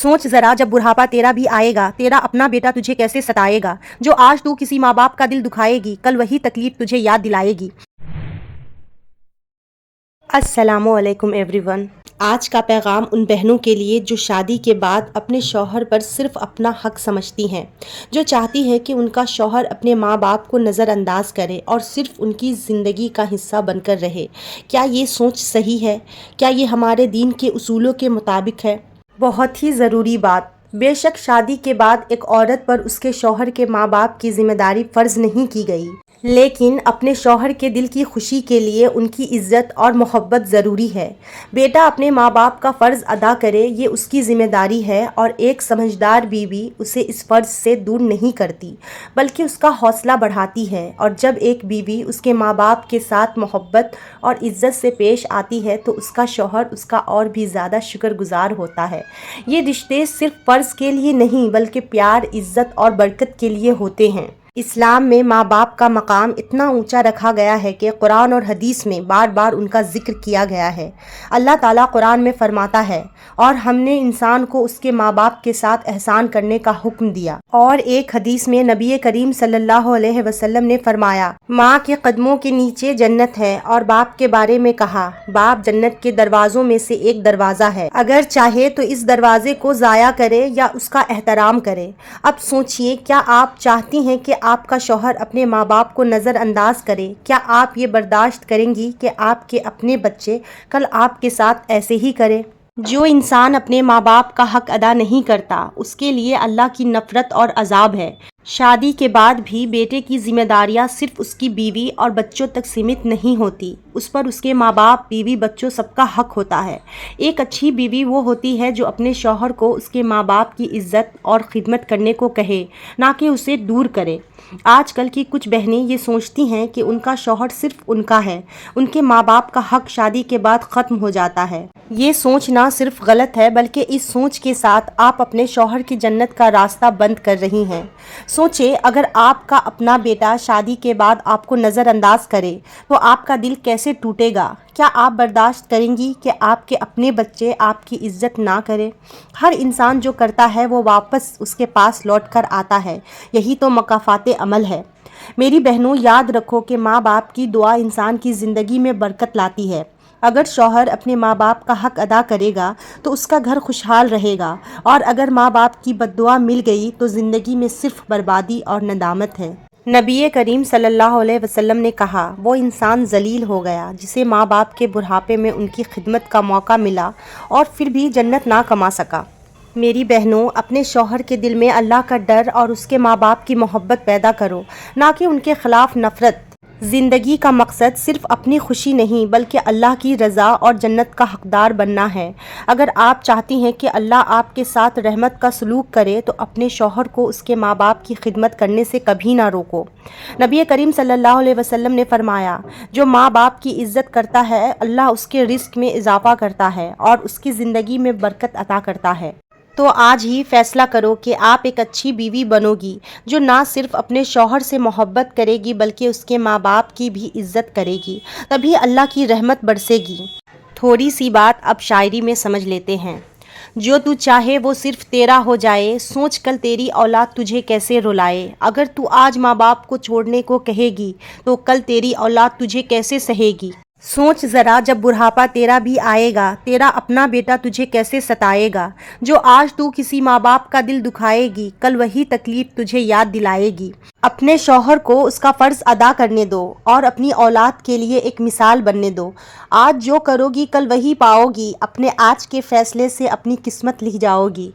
सोच जरा जब बुढ़ापा तेरा भी आएगा, तेरा अपना बेटा तुझे कैसे सताएगा। जो आज तू किसी माँ बाप का दिल दुखाएगी, कल वही तकलीफ तुझे याद दिलाएगी। अस्सलामुअलैकुम एवरीवन। आज का पैगाम उन बहनों के लिए जो शादी के बाद अपने शौहर पर सिर्फ अपना हक समझती हैं, जो चाहती है कि उनका शौहर अपने माँ बाप को नज़रअंदाज करे और सिर्फ उनकी ज़िंदगी का हिस्सा बनकर रहे। क्या ये सोच सही है? क्या ये हमारे दीन के उसूलों के मुताबिक है? बहुत ही ज़रूरी बात। बेशक शादी के बाद एक औरत पर उसके शौहर के माँ बाप की जिम्मेदारी फ़र्ज नहीं की गई, लेकिन अपने शौहर के दिल की खुशी के लिए उनकी इज़्ज़त और मोहब्बत ज़रूरी है। बेटा अपने माँ बाप का फ़र्ज़ अदा करे, ये उसकी ज़िम्मेदारी है और एक समझदार बीवी उसे इस फ़र्ज़ से दूर नहीं करती बल्कि उसका हौसला बढ़ाती है। और जब एक बीवी उसके माँ बाप के साथ मोहब्बत और इज़्ज़त से पेश आती है तो उसका शौहर उसका और भी ज़्यादा शुक्रगुज़ार होता है। ये रिश्ते सिर्फ फ़र्ज़ के लिए नहीं बल्कि प्यार, इज़्ज़त और बरकत के लिए होते हैं। इस्लाम में माँ बाप का मकाम इतना ऊंचा रखा गया है कि कुरान और हदीस में बार बार उनका जिक्र किया गया है। अल्लाह ताला कुरान में फरमाता है, और हमने इंसान को उसके माँ बाप के साथ एहसान करने का हुक्म दिया। और एक हदीस में नबी करीम सल्लल्लाहु अलैहि वसल्लम ने फरमाया, माँ के कदमों के नीचे जन्नत है। और बाप के बारे में कहा, बाप जन्नत के दरवाज़ों में से एक दरवाज़ा है, अगर चाहे तो इस दरवाजे को ज़ाया करे या उसका एहतराम करे। अब सोचिए, क्या आप चाहती हैं कि आपका शौहर अपने माँ बाप को नज़रअंदाज करे? क्या आप ये बर्दाश्त करेंगी कि आपके अपने बच्चे कल आपके साथ ऐसे ही करें? जो इंसान अपने माँ बाप का हक अदा नहीं करता, उसके लिए अल्लाह की नफ़रत और अजाब है। शादी के बाद भी बेटे की जिम्मेदारियां सिर्फ उसकी बीवी और बच्चों तक सीमित नहीं होती, उस पर उसके माँ बाप, बीवी, बच्चों सबका हक होता है। एक अच्छी बीवी वो होती है जो अपने शौहर को उसके माँ बाप की इज़्ज़त और खिदमत करने को कहे, ना कि उसे दूर करे। आजकल की कुछ बहनें ये सोचती हैं कि उनका शौहर सिर्फ उनका है, उनके माँ बाप का हक शादी के बाद ख़त्म हो जाता है। ये सोच ना सिर्फ गलत है बल्कि इस सोच के साथ आप अपने शौहर की जन्नत का रास्ता बंद कर रही हैं। सोचें, अगर आपका अपना बेटा शादी के बाद आपको नज़रअंदाज करे तो आपका दिल कैसे टूटेगा। क्या आप बर्दाश्त करेंगी कि आपके अपने बच्चे आपकी इज़्ज़त ना करें? हर इंसान जो करता है वो वापस उसके पास लौट कर आता है, यही तो मकाफ़ाते अमल है। मेरी बहनों, याद रखो कि माँ बाप की दुआ इंसान की ज़िंदगी में बरकत लाती है। अगर शौहर अपने माँ बाप का हक अदा करेगा तो उसका घर खुशहाल रहेगा, और अगर माँ बाप की बद्दुआ मिल गई तो ज़िंदगी में सिर्फ बर्बादी और नदामत है। नबी करीम सल्लल्लाहु अलैहि वसल्लम ने कहा, वो इंसान जलील हो गया जिसे माँ बाप के बुढ़ापे में उनकी खिदमत का मौका मिला और फिर भी जन्नत ना कमा सका। मेरी बहनों, अपने शौहर के दिल में अल्लाह का डर और उसके माँ बाप की मोहब्बत पैदा करो, ना कि उनके खिलाफ नफ़रत। ज़िंदगी का मकसद सिर्फ अपनी खुशी नहीं बल्कि अल्लाह की रज़ा और जन्नत का हकदार बनना है। अगर आप चाहती हैं कि अल्लाह आपके साथ रहमत का सलूक करे तो अपने शौहर को उसके माँ बाप की खिदमत करने से कभी ना रोको। नबी करीम सल्लल्लाहु अलैहि वसल्लम ने फरमाया, जो माँ बाप की इज़्ज़त करता है अल्लाह उसके रिस्क में इजाफ़ा करता है और उसकी ज़िंदगी में बरकत अता करता है। तो आज ही फैसला करो कि आप एक अच्छी बीवी बनोगी जो ना सिर्फ अपने शौहर से मोहब्बत करेगी बल्कि उसके माँ बाप की भी इज़्ज़त करेगी। तभी अल्लाह की रहमत बरसेगी। थोड़ी सी बात अब शायरी में समझ लेते हैं। जो तू चाहे वो सिर्फ तेरा हो जाए, सोच कल तेरी औलाद तुझे कैसे रुलाए। अगर तू आज माँ बाप को छोड़ने को कहेगी तो कल तेरी औलाद तुझे कैसे सहेगी। सोच ज़रा जब बुढ़ापा तेरा भी आएगा, तेरा अपना बेटा तुझे कैसे सताएगा। जो आज तू किसी माँ बाप का दिल दुखाएगी, कल वही तकलीफ तुझे याद दिलाएगी। अपने शौहर को उसका फ़र्ज़ अदा करने दो और अपनी औलाद के लिए एक मिसाल बनने दो। आज जो करोगी कल वही पाओगी। अपने आज के फ़ैसले से अपनी किस्मत लिख जाओगी।